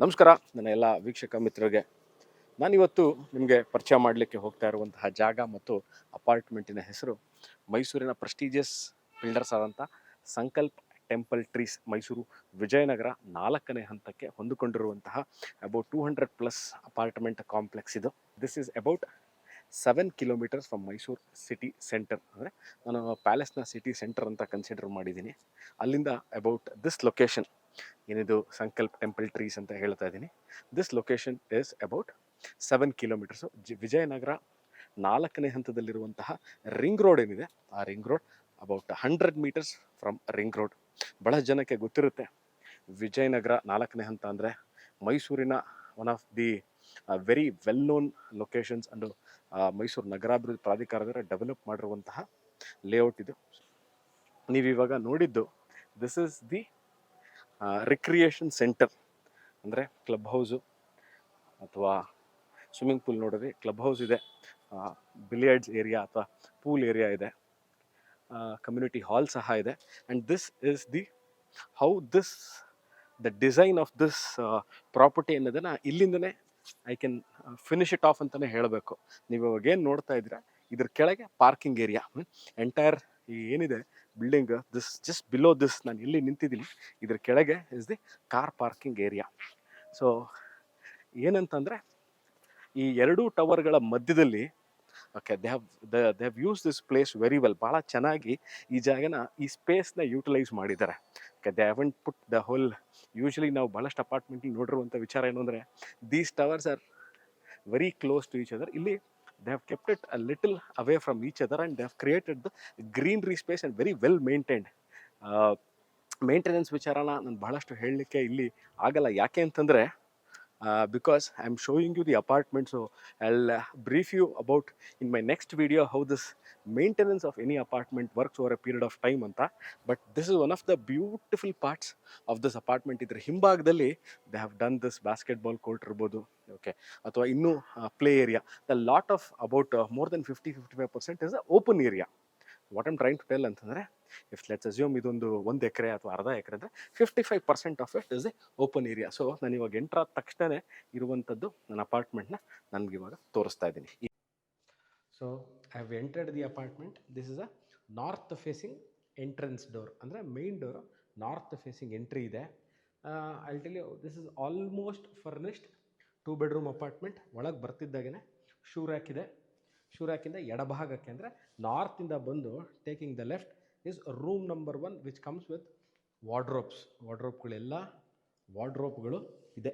ನಮಸ್ಕಾರ ನನ್ನ ಎಲ್ಲ ವೀಕ್ಷಕ ಮಿತ್ರರಿಗೆ. ನಾನಿವತ್ತು ನಿಮಗೆ ಪರಿಚಯ ಮಾಡಲಿಕ್ಕೆ ಹೋಗ್ತಾ ಇರುವಂತಹ ಜಾಗ ಮತ್ತು ಅಪಾರ್ಟ್ಮೆಂಟಿನ ಹೆಸರು ಮೈಸೂರಿನ ಪ್ರೆಸ್ಟೀಜಿಯಸ್ ಬಿಲ್ಡರ್ಸ್ ಆದಂಥ ಸಂಕಲ್ಪ ಟೆಂಪಲ್ ಟ್ರೀಸ್, ಮೈಸೂರು ವಿಜಯನಗರ 4ನೇ ಹಂತಕ್ಕೆ ಹೊಂದಿಕೊಂಡಿರುವಂತಹ ಅಬೌಟ್ 200+ ಅಪಾರ್ಟ್ಮೆಂಟ್ ಕಾಂಪ್ಲೆಕ್ಸ್ ಇದು. This is about 7 kilometres from Mysuru city centre. ಅಂದರೆ ನಾನು ಪ್ಯಾಲೇಸ್ನ ಸಿಟಿ ಸೆಂಟರ್ ಅಂತ ಕನ್ಸಿಡರ್ ಮಾಡಿದ್ದೀನಿ. ಅಲ್ಲಿಂದ ಅಬೌಟ್ ದಿಸ್ ಲೊಕೇಶನ್ ಏನಿದು ಸಂಕಲ್ಪ ಟೆಂಪಲ್ ಟ್ರೀಸ್ ಅಂತ ಹೇಳ್ತಾ ಇದ್ದೀನಿ, this location is about 7 kilometres. Vijayanagar 4ನೇ ಹಂತದಲ್ಲಿರುವಂತಹ ರಿಂಗ್ ರೋಡ್ ಏನಿದೆ, ಆ ring road about 100 metres from ring road. ಬಹಳ ಜನಕ್ಕೆ ಗೊತ್ತಿರುತ್ತೆ ವಿಜಯನಗರ 4ನೇ ಹಂತ ಅಂದರೆ ಮೈಸೂರಿನ one of the very well known locations and Mysuru ನಗರಾಭಿವೃದ್ಧಿ ಪ್ರಾಧಿಕಾರದವರ ಡೆವಲಪ್ ಮಾಡಿರುವಂತಹ ಲೇಔಟ್ ಇದು. ನೀವಿವಾಗ ನೋಡಿದ್ದು this is the recreation centre, ಅಂದರೆ ಕ್ಲಬ್ ಹೌಸು ಅಥವಾ ಸ್ವಿಮ್ಮಿಂಗ್ ಪೂಲ್. ನೋಡಿದ್ರೆ ಕ್ಲಬ್ ಹೌಸ್ ಇದೆ, ಬಿಲಿಯರ್ಡ್ಸ್ ಏರಿಯಾ ಅಥವಾ ಪೂಲ್ ಏರಿಯಾ ಇದೆ, ಕಮ್ಯುನಿಟಿ ಹಾಲ್ ಸಹ ಇದೆ. And this is the how this the design of this property ಅನ್ನೋದನ್ನು ಇಲ್ಲಿಂದನೇ I can finish it off ಅಂತಲೇ ಹೇಳಬೇಕು. ನೀವು ಇವಾಗ ಏನು ನೋಡ್ತಾ ಇದ್ದೀರಾ, ಇದ್ರ ಕೆಳಗೆ ಪಾರ್ಕಿಂಗ್ ಏರಿಯಾ, ಎಂಟೈರ್ ಈ ಏನಿದೆ building, this just below this ನಾನು ಇಲ್ಲಿ ನಿಂತಿದ್ದೀನಿ, ಇದ್ರ ಕೆಳಗೆ is the car parking area. So ಏನಂತಂದರೆ ಈ ಎರಡೂ ಟವರ್ಗಳ ಮಧ್ಯದಲ್ಲಿ okay they have use this place very well. ಭಾಳ ಚೆನ್ನಾಗಿ ಈ ಜಾಗನ, ಈ ಸ್ಪೇಸ್ನ ಯೂಟಿಲೈಸ್ ಮಾಡಿದ್ದಾರೆ. Okay, they haven't put the whole. Usually ನಾವು ಭಾಳಷ್ಟು ಅಪಾರ್ಟ್ಮೆಂಟಲ್ಲಿ ನೋಡಿರುವಂಥ ವಿಚಾರ ಏನು ಅಂದರೆ, these towers are very close to each other. ಇಲ್ಲಿ they have kept it a little away from each other and they have created the greenery space and very well maintained. Maintenance ವಿಚಾರನ ನಾನು ಬಹಳಷ್ಟು ಹೇಳಲಿಕ್ಕೆ ಇಲ್ಲಿ ಆಗಲ್ಲ. ಯಾಕೆ ಅಂತಂದರೆ because I'm showing you the apartment, so I'll brief you about in my next video how this maintenance of any apartment works over a period of time anta. But this is one of the beautiful parts of this apartment. Idra ಹಿಂಭಾಗದಲ್ಲಿ they have done this basketball court ಇರ್ಬೋದು, okay, ಅಥವಾ ಇನ್ನೂ play area. The lot of about more than 50-55% is a open area. What I'm trying to tell ಅಂತಂದರೆ, if let's assume ಇದೊಂದು 1 acre ಅಥವಾ ಅರ್ಧ acre ಅಂದರೆ 55% of it is a open area. So ನಾನು ಇವಾಗ ಎಂಟ್ರ್ ಆದ ತಕ್ಷಣ ಇರುವಂಥದ್ದು ನನ್ನ ಅಪಾರ್ಟ್ಮೆಂಟ್ನ ನನಗೆ ಇವಾಗ ತೋರಿಸ್ತಾ ಇದ್ದೀನಿ. So I have entered the apartment. This is a north facing entrance door, ಅಂದರೆ main door north facing entry ಇದೆ. I tell you, this is almost furnished 2 bedroom apartment. ಒಳಗೆ ಬರ್ತಿದ್ದಾಗೇ ಶೂ ರ್ಯಾಕ್ ಇದೆ. ಶೂ ರ್ಯಾಕಿಂದ ಎಡಭಾಗಕ್ಕೆ ಅಂದರೆ ನಾರ್ತಿಂದ ಬಂದು taking the left is room number 1 which comes with ವಾರ್ಡ್ರೋಬ್ಗಳೆಲ್ಲ ವಾರ್ಡ್ರೋಬ್ಗಳು ಇದೆ.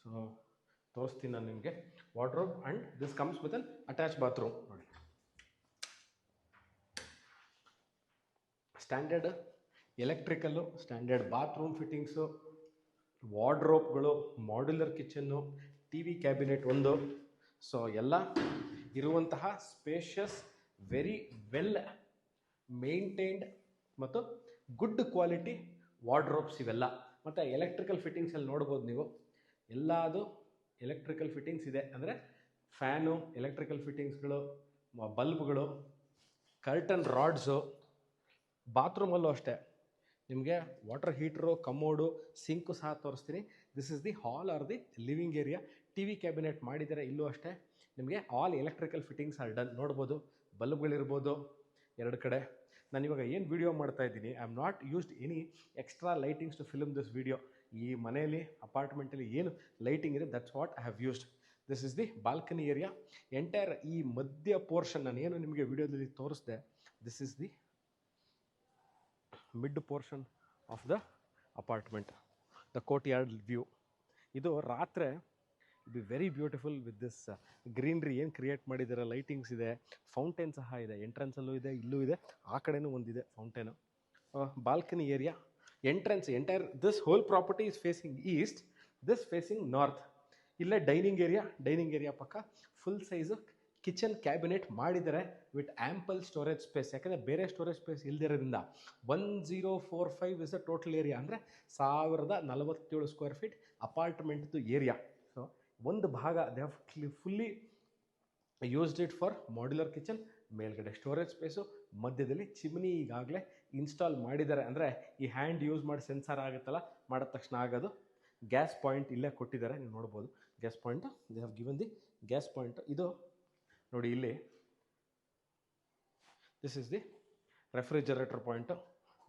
ಸೊ ತೋರಿಸ್ತೀನಿ ನಾನು ನಿಮಗೆ wardrobe. And this comes with an attach bathroom. ನೋಡಿ, standard electrical, standard bathroom fittings, ವಾರ್ಡ್ರೋಬ್ಗಳು, modular kitchen, T V cabinet ಒಂದು. ಸೊ ಎಲ್ಲ ಇರುವಂತಹ ಸ್ಪೇಷಿಯಸ್, ವೆರಿ ವೆಲ್ ಮೇಂಟೈನ್ಡ್ ಮತ್ತು ಗುಡ್ ಕ್ವಾಲಿಟಿ ವಾರ್ಡ್ರೋಬ್ಸ್ ಇವೆಲ್ಲ. ಮತ್ತು ಎಲೆಕ್ಟ್ರಿಕಲ್ ಫಿಟ್ಟಿಂಗ್ಸಲ್ಲಿ ನೋಡ್ಬೋದು ನೀವು, ಎಲ್ಲದು ಎಲೆಕ್ಟ್ರಿಕಲ್ ಫಿಟ್ಟಿಂಗ್ಸ್ ಇದೆ. ಅಂದರೆ ಫ್ಯಾನು, ಎಲೆಕ್ಟ್ರಿಕಲ್ ಫಿಟ್ಟಿಂಗ್ಸ್ಗಳು, ಬಲ್ಬ್ಗಳು, ಕರ್ಟನ್ ರಾಡ್ಸು. ಬಾತ್ರೂಮಲ್ಲೂ ಅಷ್ಟೇ ನಿಮಗೆ ವಾಟರ್ ಹೀಟ್ರು, ಕಮೋಡು, ಸಿಂಕು ಸಹ ತೋರಿಸ್ತೀನಿ. This is the hall or the living area. T V cabinet ಮಾಡಿದ್ದಾರೆ ಇಲ್ಲೂ ಅಷ್ಟೇ. ನಿಮಗೆ all electrical fittings are done. ನೋಡ್ಬೋದು, ಬಲ್ಬ್ಗಳಿರ್ಬೋದು ಎರಡು ಕಡೆ. ನಾನು ಇವಾಗ ಏನು ವಿಡಿಯೋ ಮಾಡ್ತಾ ಇದ್ದೀನಿ, I am not used any extra lightings to film this video. ಈ ಮನೆಯಲ್ಲಿ ಅಪಾರ್ಟ್ಮೆಂಟಲ್ಲಿ ಏನು ಲೈಟಿಂಗ್ ಇದೆ, that's what I have used. This is the balcony area. Entire ಈ ಮಧ್ಯ ಪೋರ್ಷನ್ ನಾನು ಏನು ನಿಮಗೆ ವಿಡಿಯೋದಲ್ಲಿ ತೋರಿಸಿದೆ, this is the mid portion of the apartment, the courtyard view. ಇದು ರಾತ್ರಿ be very beautiful with this greenery ಏನು ಕ್ರಿಯೇಟ್ ಮಾಡಿದ್ದಾರೆ. ಲೈಟಿಂಗ್ಸ್ ಇದೆ, ಫೌಂಟೇನ್ ಸಹ ಇದೆ. ಎಂಟ್ರೆನ್ಸಲ್ಲೂ ಇದೆ, ಇಲ್ಲೂ ಇದೆ, ಆ ಕಡೆನೂ ಒಂದಿದೆ fountain. Balcony area, entrance, entire this whole property is facing east, this facing north. ಇಲ್ಲೇ ಡೈನಿಂಗ್ ಏರಿಯಾ ಪಕ್ಕ ಫುಲ್ ಸೈಜು ಕಿಚನ್ ಕ್ಯಾಬಿನೆಟ್ ಮಾಡಿದ್ದಾರೆ ವಿತ್ ಆ್ಯಂಪಲ್ ಸ್ಟೋರೇಜ್ ಸ್ಪೇಸ್. ಯಾಕಂದರೆ ಬೇರೆ ಸ್ಟೋರೇಜ್ ಸ್ಪೇಸ್ ಇಲ್ದಿರೋದ್ರಿಂದ 1045 ಇಸ್ ಅ ಟೋಟಲ್ ಏರಿಯಾ. ಅಂದರೆ 1047 ಸ್ಕ್ವೇರ್ ಫೀಟ್ ಅಪಾರ್ಟ್ಮೆಂಟ್ದು area. So ಒಂದು ಭಾಗ they have fully used it for modular kitchen. ಮೇಲ್ಗಡೆ ಸ್ಟೋರೇಜ್ ಸ್ಪೇಸು, ಮಧ್ಯದಲ್ಲಿ ಚಿಮ್ನಿ ಈಗಾಗಲೇ ಇನ್ಸ್ಟಾಲ್ ಮಾಡಿದ್ದಾರೆ. ಅಂದರೆ ಈ ಹ್ಯಾಂಡ್ ಯೂಸ್ ಮಾಡಿ ಸೆನ್ಸಾರ್ ಆಗುತ್ತಲ್ಲ, ಮಾಡಿದ ತಕ್ಷಣ ಆಗೋದು. ಗ್ಯಾಸ್ ಪಾಯಿಂಟ್ ಇಲ್ಲೇ ಕೊಟ್ಟಿದ್ದಾರೆ, ನೀವು ನೋಡ್ಬೋದು gas point. They have given the gas point. ಇದು ನೋಡಿ ಇಲ್ಲಿ this is the refrigerator point.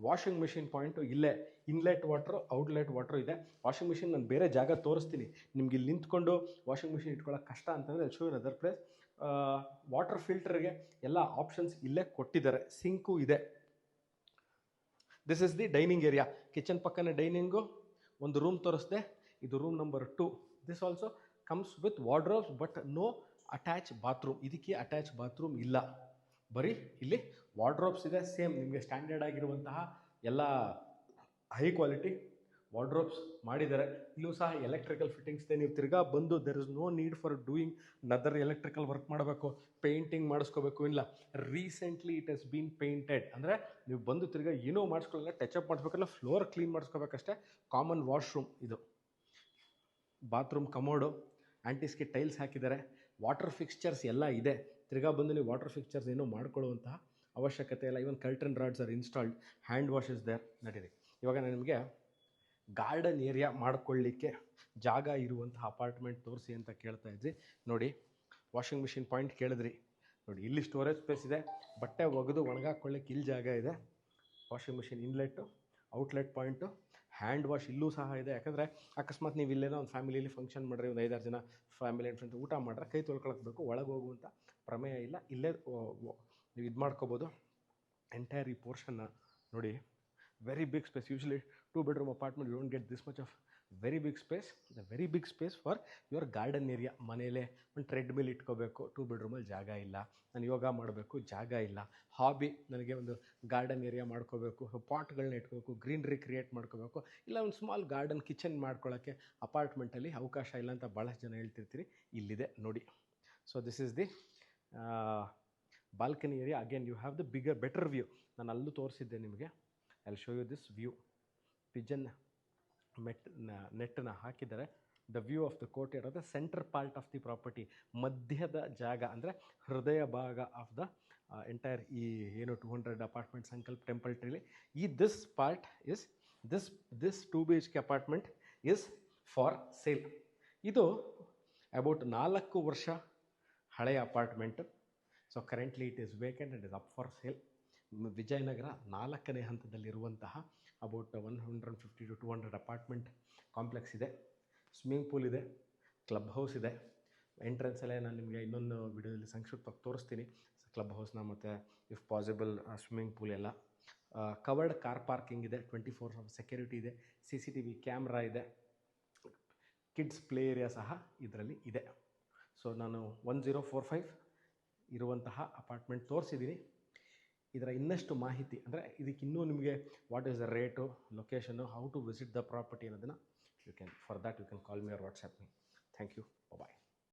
Washing machine point ಇಲ್ಲೇ ಇನ್ಲೆಟ್ ವಾಟ್ರು ಔಟ್ಲೆಟ್ ವಾಟ್ರು ಇದೆ. ವಾಷಿಂಗ್ ಮಿಷಿನ್ ನಾನು ಬೇರೆ ಜಾಗ ತೋರಿಸ್ತೀನಿ ನಿಮ್ಗೆ. ಇಲ್ಲಿ ನಿಂತ್ಕೊಂಡು ವಾಷಿಂಗ್ ಮಿಷಿನ್ ಇಟ್ಕೊಳ್ಳೋಕೆ ಕಷ್ಟ ಅಂತಂದರೆ show in other place. Water ಫಿಲ್ಟರ್ಗೆ ಎಲ್ಲ ಆಪ್ಷನ್ಸ್ ಇಲ್ಲೇ ಕೊಟ್ಟಿದ್ದಾರೆ. ಸಿಂಕು ಇದೆ. This is the dining area. Kitchen ಪಕ್ಕನೇ ಡೈನಿಂಗು. ಒಂದು ರೂಮ್ ತೋರಿಸ್ದೆ, ಇದು room number 2. This also comes with wardrobes but no attach bathroom. ಇದಕ್ಕೆ ಅಟ್ಯಾಚ್ ಬಾತ್ರೂಮ್ ಇಲ್ಲ, ಬರೀ ಇಲ್ಲಿ ವಾರ್ಡ್ರೋಬ್ಸ್ ಇದೆ. ಸೇಮ್ ನಿಮಗೆ ಸ್ಟ್ಯಾಂಡರ್ಡ್ ಆಗಿರುವಂತಹ ಎಲ್ಲ ಹೈ ಕ್ವಾಲಿಟಿ ವಾರ್ಡ್ರೋಬ್ಸ್ ಮಾಡಿದ್ದಾರೆ. ಇಲ್ಲೂ ಸಹ ಎಲೆಕ್ಟ್ರಿಕಲ್ ಫಿಟ್ಟಿಂಗ್ಸ್ ಇದೆ. ನೀವು ತಿರ್ಗಾ ಬಂದು there is no need for doing another electrical work ಮಾಡಬೇಕು, ಪೇಂಟಿಂಗ್ ಮಾಡಿಸ್ಕೋಬೇಕು, ಇಲ್ಲ. Recently it has been painted. ಅಂದರೆ ನೀವು ಬಂದು ತಿರ್ಗಾ ಏನೋ ಮಾಡಿಸ್ಕೊಳ್ಳಲ್ಲ, ಟಚಪ್ ಮಾಡಿಸ್ಬೇಕಲ್ಲ, ಫ್ಲೋರ್ ಕ್ಲೀನ್ ಮಾಡಿಸ್ಕೋಬೇಕಷ್ಟೇ. ಕಾಮನ್ ವಾಶ್ರೂಮ್ ಇದು. ಬಾತ್ರೂಮ್ ಕಮೋಡು, ಆಂಟಿಸ್ಗೆ ಟೈಲ್ಸ್ ಹಾಕಿದ್ದಾರೆ. ವಾಟರ್ ಫಿಕ್ಸ್ಚರ್ಸ್ ಎಲ್ಲ ಇದೆ. ತಿರ್ಗಾ ಬಂದು ನೀವು ವಾಟರ್ ಫಿಕ್ಸ್ಚರ್ಸ್ ಏನೂ ಮಾಡ್ಕೊಳ್ಳುವಂತಹ ಅವಶ್ಯಕತೆ ಇಲ್ಲ. Even curtain rods are installed. Hand wash is there. ನಡೀರಿ, ಇವಾಗ ನಾನು ನಿಮಗೆ ಗಾರ್ಡನ್ ಏರಿಯಾ ಮಾಡ್ಕೊಳ್ಳಿಕ್ಕೆ ಜಾಗ ಇರುವಂತಹ ಅಪಾರ್ಟ್ಮೆಂಟ್ ತೋರಿಸಿ ಅಂತ ಕೇಳ್ತಾ ಇದ್ರಿ. ನೋಡಿ, ವಾಷಿಂಗ್ ಮಿಷಿನ್ ಪಾಯಿಂಟ್ ಕೇಳಿದ್ರಿ. ನೋಡಿ, ಇಲ್ಲಿ ಸ್ಟೋರೇಜ್ ಸ್ಪೇಸ್ ಇದೆ. ಬಟ್ಟೆ ಒಗೆದು ಒಣಗಾಕೊಳ್ಳಿಕ್ಕೆ ಇಲ್ಲಿ ಜಾಗ ಇದೆ. Washing machine inlet, outlet point, hand wash ಇಲ್ಲೂ ಸಹ ಇದೆ. ಯಾಕಂದರೆ ಅಕಸ್ಮಾತ್ ನೀವು ಇಲ್ಲೇನೋ ಒಂದು ಫ್ಯಾಮಿಲಿಯಲ್ಲಿ ಫಂಕ್ಷನ್ ಮಾಡಿರಿ, ಒಂದು 5-6 ಜನ ಫ್ಯಾಮಿಲಿ ಆ್ಯಂಡ್ ಫ್ರೆಂಡ್ಸ್ ಊಟ ಮಾಡ್ರೆ ಕೈ ತೊಳ್ಕೊಳಕ್ಕೆ ಬೇಕು, ಒಳಗೆ ಹೋಗುವಂಥ ಪ್ರಮೇಯ ಇಲ್ಲ. ಇಲ್ಲೇ ನೀವು ಇದು ಮಾಡ್ಕೋಬೋದು. ಎಂಟೈರ್ ಈ ಪೋರ್ಷನ್ನ ನೋಡಿ, very big space. Usually 2 bedroom apartment you don't get this much of very big space. The very big space for your garden area. ಮನೇಲೆ ಒಂದು ಟ್ರೆಡ್ಮಿಲ್ ಇಟ್ಕೋಬೇಕು, 2 bedroomಲ್ಲಿ ಜಾಗ ಇಲ್ಲ. ನಾನು ಯೋಗ ಮಾಡಬೇಕು, ಜಾಗ ಇಲ್ಲ. ಹಾಬಿ, ನನಗೆ ಒಂದು ಗಾರ್ಡನ್ ಏರಿಯಾ ಮಾಡ್ಕೋಬೇಕು, ಪಾಟ್ಗಳನ್ನ ಇಟ್ಕೋಬೇಕು, ಗ್ರೀನ್ರಿ ಕ್ರಿಯೇಟ್ ಮಾಡ್ಕೋಬೇಕು, ಇಲ್ಲ ಒಂದು ಸ್ಮಾಲ್ ಗಾರ್ಡನ್ ಕಿಚನ್ ಮಾಡ್ಕೊಳ್ಳೋಕ್ಕೆ ಅಪಾರ್ಟ್ಮೆಂಟಲ್ಲಿ ಅವಕಾಶ ಇಲ್ಲ ಅಂತ ಭಾಳಷ್ಟು ಜನ ಹೇಳ್ತಿರ್ತೀರಿ. ಇಲ್ಲಿದೆ ನೋಡಿ. So this is the balcony area. Again you have the better view. ನಾನು ಅಲ್ಲೂ ತೋರಿಸಿದ್ದೆ ನಿಮಗೆ. I will show you this view. Pigeon ನೆಟ್ಟನ್ನು ಹಾಕಿದ್ದಾರೆ. The view of the courtyard, the centre part of the property. ಮಧ್ಯದ ಜಾಗ ಅಂದರೆ ಹೃದಯ ಭಾಗ ಆಫ್ ದ ಎಂಟೈರ್ ಈ ಏನು 200 ಅಪಾರ್ಟ್ಮೆಂಟ್ ಸಂಕಲ್ಪ ಟೆಂಪಲ್ ಟ್ರೀಲಿ. This part is this 2 BHK apartment is for sale. ಇದು ಅಬೌಟ್ 4 ವರ್ಷ ಹಳೆಯ apartment. So currently it is vacant and is up for sale. Vijayanagar 4ನೇ ಹಂತದಲ್ಲಿರುವಂತಹ ಅಬೌಟ್ 150 to 200 ಅಪಾರ್ಟ್ಮೆಂಟ್ ಕಾಂಪ್ಲೆಕ್ಸ್ ಇದೆ. ಸ್ವಿಮ್ಮಿಂಗ್ ಪೂಲ್ ಇದೆ, ಕ್ಲಬ್ ಹೌಸ್ ಇದೆ. ಎಂಟ್ರೆನ್ಸಲ್ಲೇ ನಾನು ನಿಮಗೆ ಇನ್ನೊಂದು ವಿಡಿಯೋದಲ್ಲಿ ಸಂಕ್ಷಿಪ್ತವಾಗಿ ತೋರಿಸ್ತೀನಿ ಕ್ಲಬ್ ಹೌಸ್ನ, ಮತ್ತು ಇಫ್ ಪಾಸಿಬಲ್ ಸ್ವಿಮ್ಮಿಂಗ್ ಪೂಲ್ ಎಲ್ಲ. ಕವರ್ಡ್ ಕಾರ್ ಪಾರ್ಕಿಂಗ್ ಇದೆ, 24 ಸೆಕ್ಯೂರಿಟಿ ಇದೆ, CCTV ಕ್ಯಾಮ್ರಾ ಇದೆ, ಕಿಡ್ಸ್ ಪ್ಲೇ ಏರಿಯಾ ಸಹ ಇದರಲ್ಲಿ ಇದೆ. ಸೊ ನಾನು 1045 ಇರುವಂತಹ ಅಪಾರ್ಟ್ಮೆಂಟ್ ತೋರಿಸಿದ್ದೀನಿ. ಇದರ ಇನ್ನಷ್ಟು ಮಾಹಿತಿ ಅಂದರೆ ಇದಕ್ಕೆ ಇನ್ನೂ ನಿಮಗೆ what is the rate, location, how to visit the property ಅನ್ನೋದನ್ನು you can call me or WhatsApp me. Thank you. Bye.